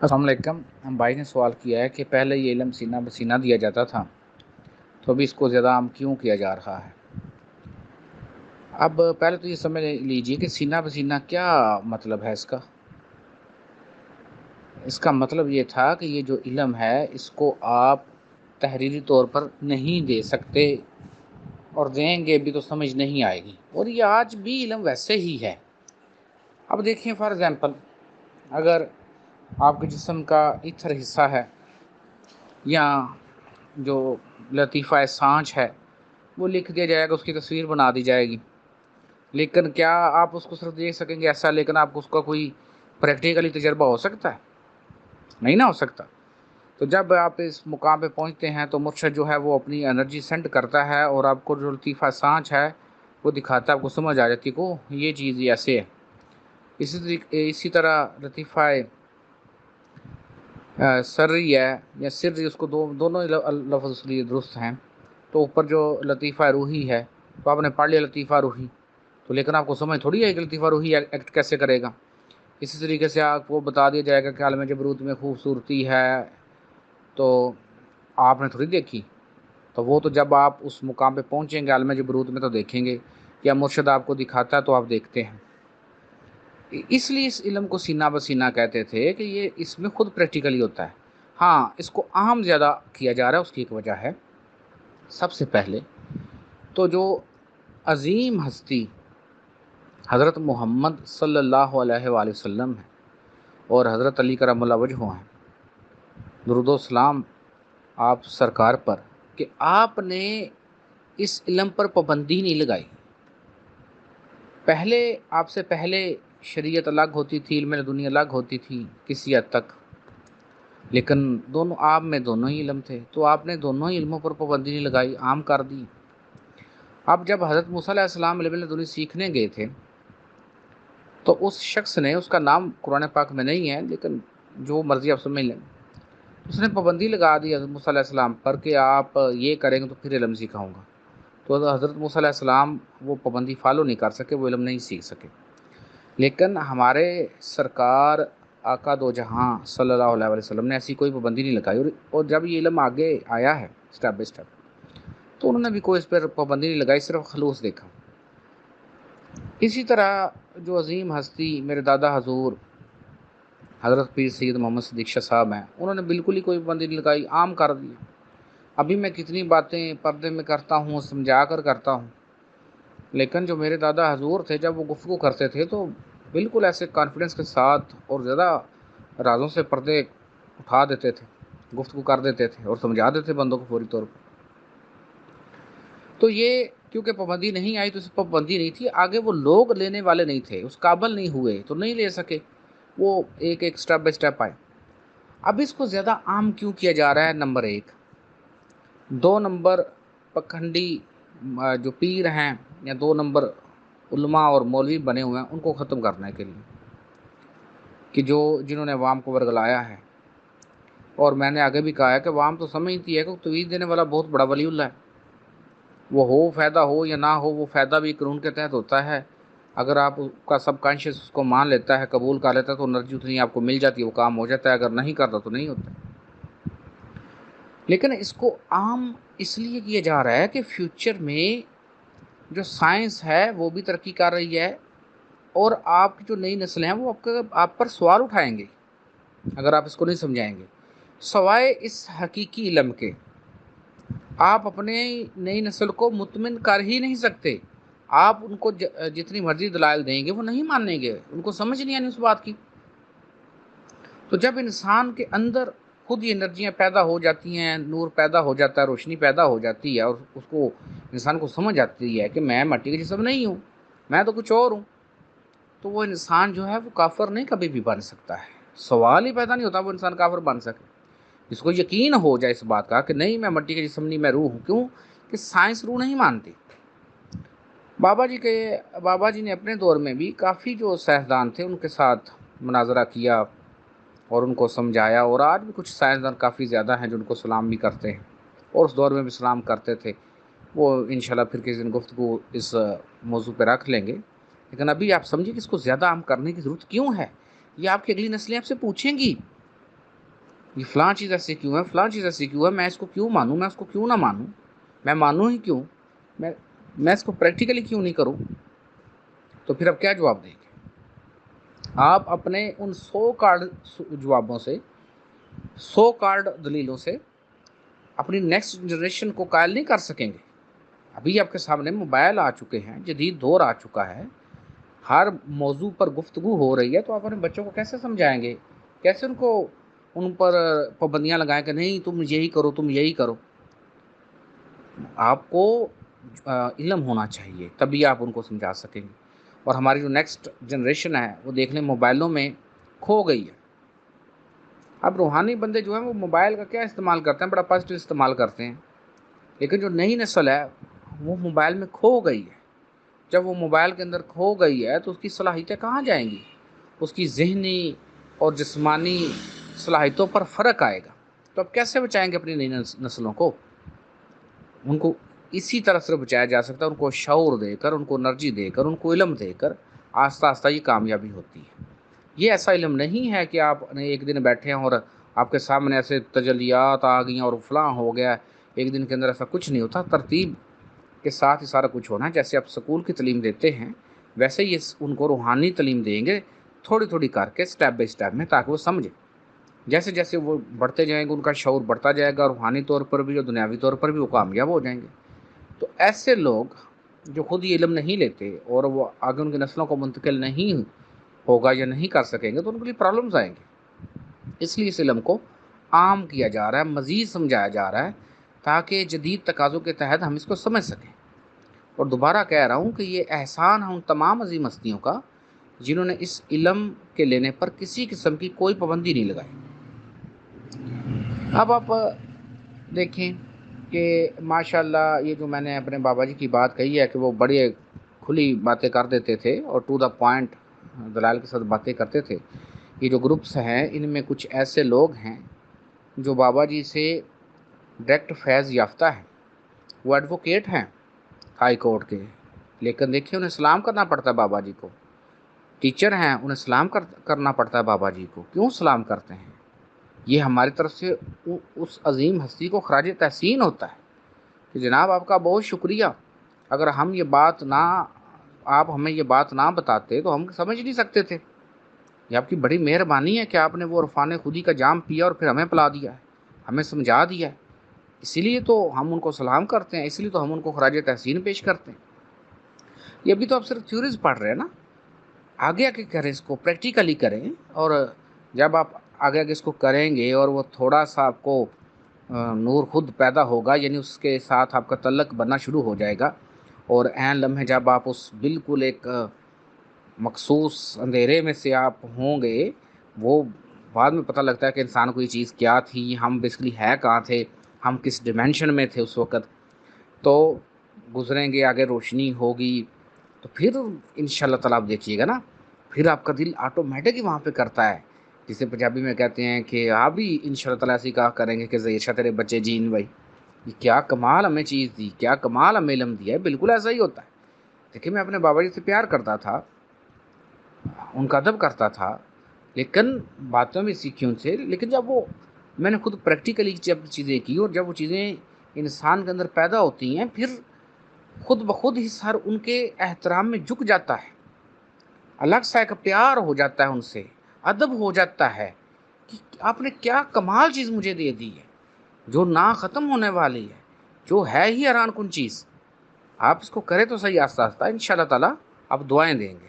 अस्सलाम वालेकुम। हम भाई ने सवाल किया है कि पहले ये इल्म सीना बसीना दिया जाता था, तो अभी इसको ज़्यादा आम क्यों किया जा रहा है। अब पहले तो ये समझ लीजिए कि सीना बसीना क्या मतलब है इसका। इसका मतलब ये था कि ये जो इल्म है इसको आप तहरीरी तौर पर नहीं दे सकते, और देंगे भी तो समझ नहीं आएगी, और ये आज भी इल्म वैसे ही है। अब देखिए, फॉर एग्ज़ाम्पल, अगर आपके जिस्म का इथर हिस्सा है या जो लतीफ़ा सांच है वो लिख दिया जाएगा, उसकी तस्वीर बना दी जाएगी, लेकिन क्या आप उसको सिर्फ देख सकेंगे ऐसा, लेकिन आपको उसका कोई प्रैक्टिकली तजर्बा हो सकता है? नहीं ना हो सकता। तो जब आप इस मुकाम पे पहुंचते हैं तो मुर्शद जो है वो अपनी एनर्जी सेंड करता है और आपको जो लतीफ़ा सांच है वो दिखाता है, आपको समझ आ जाती है को ये चीज़ ऐसे है। इसी तरह लतीफ़ा सर्री है या सिर्री, उसको दोनों लफ्ज़ उसके लिए दुरुस्त हैं। तो ऊपर जो लतीफ़ा रूही है, तो आपने पढ़ लिया लतीफ़ा रूही, तो लेकिन आपको समझ थोड़ी है कि लतीफ़ा रूही एक्ट कैसे करेगा। इसी तरीके से आपको बता दिया जाएगा कि आलम जबरूत में खूबसूरती है, तो आपने थोड़ी देखी। तो वो तो जब आप उस मुकाम पे पहुँचेंगे आलम जबरूत में तो देखेंगे, या मुर्शद आपको दिखाता है तो आप देखते हैं। इसलिए इस इल्म को सीना बसीना कहते थे कि ये इसमें खुद प्रैक्टिकली होता है। हाँ, इसको आम ज़्यादा किया जा रहा है, उसकी एक वजह है। सबसे पहले तो जो अज़ीम हस्ती हज़रत मोहम्मद सल्लल्लाहु अलैहि वसल्लम है और हज़रत अली करमुल्लाह वजहू हैं, दुरूद व सलाम आप सरकार पर, कि आपने इस इल्म पर पाबंदी नहीं लगाई। पहले, आपसे पहले शरीयत अलग होती थी, इल्म दुनिया अलग होती थी किसी हद तक, लेकिन दोनों आप में दोनों ही इल्म थे, तो आपने दोनों ही इल्मों पर पाबंदी नहीं लगाई, आम कर दी। अब जब हज़रत मूसा अलैहिस्सलाम इल्म दुनिया सीखने गए थे, तो उस शख्स ने, उसका नाम कुरान पाक में नहीं है लेकिन जो मर्ज़ी आप समझ लें, उसने पाबंदी लगा दी हज़रत मूसा अलैहिस्सलाम पर कि आप ये करेंगे तो फिर इल्म सिखाऊंगा। तो हज़रत मूसा अलैहिस्सलाम वो पाबंदी फॉलो नहीं कर सके, वो इल्म नहीं सीख सके। लेकिन हमारे सरकार आका दो जहां सल्लल्लाहु अलैहि वसल्लम ने ऐसी कोई पाबंदी नहीं लगाई, और जब ये इल्म आगे आया है स्टेप बाई स्टेप, तो उन्होंने भी कोई इस पर पाबंदी नहीं लगाई, सिर्फ खलूस देखा। इसी तरह जो अजीम हस्ती मेरे दादा हजूर हज़रत पीर सैयद मोहम्मद सिद्दीक़ शाह साहब हैं, उन्होंने बिल्कुल ही कोई पाबंदी नहीं लगाई, आम कर दिया। अभी मैं कितनी बातें पर्दे में करता हूँ, समझा कर करता हूँ, लेकिन जो मेरे दादा हजूर थे जब वो गुफ्तगू करते थे तो बिल्कुल ऐसे कॉन्फिडेंस के साथ और ज़्यादा राजों से पर्दे उठा देते थे, गुफ्तगू कर देते थे और समझा देते बंदों को फौरी तौर पर। तो ये क्योंकि पाबंदी नहीं आई तो इस पर पाबंदी नहीं थी, आगे वो लोग लेने वाले नहीं थे, उस काबिल नहीं हुए तो नहीं ले सके, वो एक एक स्टेप बाय स्टेप आए। अब इसको ज़्यादा आम क्यों किया जा रहा है? नंबर एक। दो नंबर पखंडी जो पीर हैं या दो नंबर उलमा और मौलवी बने हुए हैं, उनको ख़त्म करने के लिए, कि जो जिन्होंने अवाम को वर्गलाया है। और मैंने आगे भी कहा है कि अवाम तो समझती है कि तवीज़ देने वाला बहुत बड़ा वलीउल्लाह है, वो हो फ़ायदा हो या ना हो, वो फ़ायदा भी कानून के तहत होता है। अगर आप उसका सबकॉन्शियस उसको मान लेता है, कबूल कर लेता है, तो एनर्जी उतनी आपको मिल जाती है, वो काम हो जाता है। अगर नहीं करता तो नहीं होता। लेकिन इसको आम इसलिए किया जा रहा है कि फ्यूचर में जो साइंस है वो भी तरक्की कर रही है, और आपकी जो नई नस्लें हैं वो आप पर सवाल उठाएंगे अगर आप इसको नहीं समझाएंगे। सवाए इस हकीकी इल्म के आप अपने नई नस्ल को मुतमिन कर ही नहीं सकते। आप उनको जितनी मर्जी दलाइल देंगे वो नहीं मानेंगे, उनको समझ नहीं आनी उस बात की। तो जब इंसान के अंदर खुद ही एनर्जियाँ पैदा हो जाती हैं, नूर पैदा हो जाता है, रोशनी पैदा हो जाती है, और उसको इंसान को समझ आती है कि मैं मिट्टी का जिस्म नहीं हूँ, मैं तो कुछ और हूँ, तो वो इंसान जो है वो काफिर नहीं कभी भी बन सकता है। सवाल ही पैदा नहीं होता वो इंसान काफिर बन सके। जिसको यकीन हो जाए इस बात का कि नहीं मैं मिट्टी का जिस्म नहीं, मैं रूह हूँ। क्यों? कि साइंस रूह नहीं मानती। बाबा जी ने अपने दौर में भी काफ़ी जो साइंसदान थे उनके साथ मुनाजरा किया और उनको समझाया, और आज भी कुछ साइंसदान काफ़ी ज़्यादा हैं जो उनको सलाम भी करते हैं और उस दौर में भी सलाम करते थे। वो इंशाल्लाह फिर किसी दिन गुफ्तगू इस मौजू पर रख लेंगे। लेकिन अभी आप समझिए कि इसको ज़्यादा आम करने की ज़रूरत क्यों है, ये आपकी अगली नस्लें आपसे पूछेंगी। یہ فلاں چیز ایسے کیوں ہے، فلاں چیز ایسے کیوں ہے، میں اس کو کیوں مانوں، میں اس کو کیوں نہ مانوں، میں مانوں ہی کیوں، میں اس کو پریکٹیکلی کیوں نہیں کروں؟ تو پھر اب کیا جواب دیں گے؟ آپ اپنے ان 100 کارڈ جوابوں سے، 100 کارڈ دلیلوں سے اپنی نیکسٹ جنریشن کو قائل نہیں کر سکیں گے۔ ابھی آپ کے سامنے موبائل آ چکے ہیں، جدید دور آ چکا ہے، ہر موضوع پر گفتگو ہو رہی ہے، تو آپ اپنے بچوں کو کیسے سمجھائیں گے، کیسے ان پر پابندیاں لگائیں کہ نہیں تم یہی کرو، تم یہی کرو؟ آپ کو علم ہونا چاہیے، تبھی آپ ان کو سمجھا سکیں گے۔ اور ہماری جو نیکسٹ جنریشن ہے وہ دیکھ لیں موبائلوں میں کھو گئی ہے۔ اب روحانی بندے جو ہیں وہ موبائل کا کیا استعمال کرتے ہیں، بڑا پازیٹیو استعمال کرتے ہیں، لیکن جو نئی نسل ہے وہ موبائل میں کھو گئی ہے۔ جب وہ موبائل کے اندر کھو گئی ہے تو اس کی صلاحیتیں کہاں جائیں گی؟ اس کی ذہنی اور جسمانی صلاحیتوں پر فرق آئے گا۔ تو اب کیسے بچائیں گے اپنی نئی نسلوں کو؟ ان کو اسی طرح سے بچایا جا سکتا ہے، ان کو شعور دے کر، ان کو انرجی دے کر، ان کو علم دے کر، آہستہ آہستہ یہ کامیابی ہوتی ہے۔ یہ ایسا علم نہیں ہے کہ آپ ایک دن بیٹھے ہیں اور آپ کے سامنے ایسے تجلیات آ گئی اور فلاں ہو گیا، ایک دن کے اندر ایسا کچھ نہیں ہوتا، ترتیب کے ساتھ ہی سارا کچھ ہونا ہے۔ جیسے آپ سکول کی تعلیم دیتے ہیں ویسے ہی ان کو روحانی تعلیم دیں گے، تھوڑی تھوڑی کر کے، سٹیپ بائی سٹیپ میں، تاکہ وہ سمجھیں۔ جیسے جیسے وہ بڑھتے جائیں گے ان کا شعور بڑھتا جائے گا، روحانی طور پر بھی اور دنیاوی طور پر بھی وہ کامیاب ہو جائیں گے۔ تو ایسے لوگ جو خود یہ علم نہیں لیتے اور وہ آگے ان کی نسلوں کو منتقل نہیں ہوگا یا نہیں کر سکیں گے، تو ان کے لیے پرابلمز آئیں گے۔ اس لیے اس علم کو عام کیا جا رہا ہے، مزید سمجھایا جا رہا ہے، تاکہ جدید تقاضوں کے تحت ہم اس کو سمجھ سکیں۔ اور دوبارہ کہہ رہا ہوں کہ یہ احسان ہے ان تمام عظیم ہستیوں کا جنہوں نے اس علم کے لینے پر کسی قسم کی کوئی پابندی نہیں لگائی۔ اب آپ دیکھیں کہ ماشاءاللہ یہ جو میں نے اپنے بابا جی کی بات کہی ہے کہ وہ بڑے کھلی باتیں کر دیتے تھے اور ٹو دا پوائنٹ دلائل کے ساتھ باتیں کرتے تھے۔ یہ جو گروپس ہیں ان میں کچھ ایسے لوگ ہیں جو بابا جی سے ڈائریکٹ فیض یافتہ ہیں، وہ ایڈوکیٹ ہیں ہائی کورٹ کے، لیکن دیکھیں انہیں سلام کرنا پڑتا ہے بابا جی کو۔ ٹیچر ہیں، انہیں سلام کرنا پڑتا ہے بابا جی کو۔ کیوں سلام کرتے ہیں؟ یہ ہماری طرف سے اس عظیم ہستی کو خراج تحسین ہوتا ہے کہ جناب آپ کا بہت شکریہ، اگر ہم یہ بات نہ، آپ ہمیں یہ بات نہ بتاتے تو ہم سمجھ نہیں سکتے تھے۔ یہ آپ کی بڑی مہربانی ہے کہ آپ نے وہ عرفان خودی کا جام پیا اور پھر ہمیں پلا دیا ہے، ہمیں سمجھا دیا ہے، اسی لیے تو ہم ان کو سلام کرتے ہیں، اسی لیے تو ہم ان کو خراج تحسین پیش کرتے ہیں۔ یہ ابھی تو آپ صرف تھیوریز پڑھ رہے ہیں نا، آگے آگے کریں، اس کو پریکٹیکلی کریں، اور جب آپ آگے آگے اس کو کریں گے اور وہ تھوڑا سا آپ کو نور خود پیدا ہوگا، یعنی اس کے ساتھ آپ کا تعلق بننا شروع ہو جائے گا، اور عین لمحے جب آپ اس بالکل ایک مخصوص اندھیرے میں سے آپ ہوں گے، وہ بعد میں پتہ لگتا ہے کہ انسان کو یہ چیز کیا تھی، ہم بیسکلی ہے کہاں تھے، ہم کس ڈیمینشن میں تھے اس وقت، تو گزریں گے، آگے روشنی ہوگی، تو پھر انشاءاللہ تعالیٰ آپ دیکھیے گا نا، پھر آپ کا دل آٹومیٹک ہی وہاں پہ کرتا ہے، جسے پنجابی میں کہتے ہیں کہ آپ بھی انشاءاللہ تعالیٰ ایسی کہا کریں گے کہ زہیر تیرے بچے جین بھائی، یہ کیا کمال ہمیں چیز دی، کیا کمال ہمیں علم دیا ہے۔ بالکل ایسا ہی ہوتا ہے۔ دیکھیں میں اپنے بابا جی سے پیار کرتا تھا، ان کا ادب کرتا تھا، لیکن باتوں میں سیکھی ان سے، لیکن جب وہ میں نے خود پریکٹیکلی جب چیزیں کی اور جب وہ چیزیں انسان کے اندر پیدا ہوتی ہیں، پھر خود بخود ہی سر ان کے احترام میں جھک جاتا ہے، الگ سا ایک پیار ہو جاتا ہے ان سے، ادب ہو جاتا ہے کہ آپ نے کیا کمال چیز مجھے دے دی ہے، جو نہ ختم ہونے والی ہے، جو ہے ہی حیران کن چیز۔ آپ اس کو کریں تو صحیح، آہستہ آہستہ انشاءاللہ تعالیٰ آپ دعائیں دیں گے۔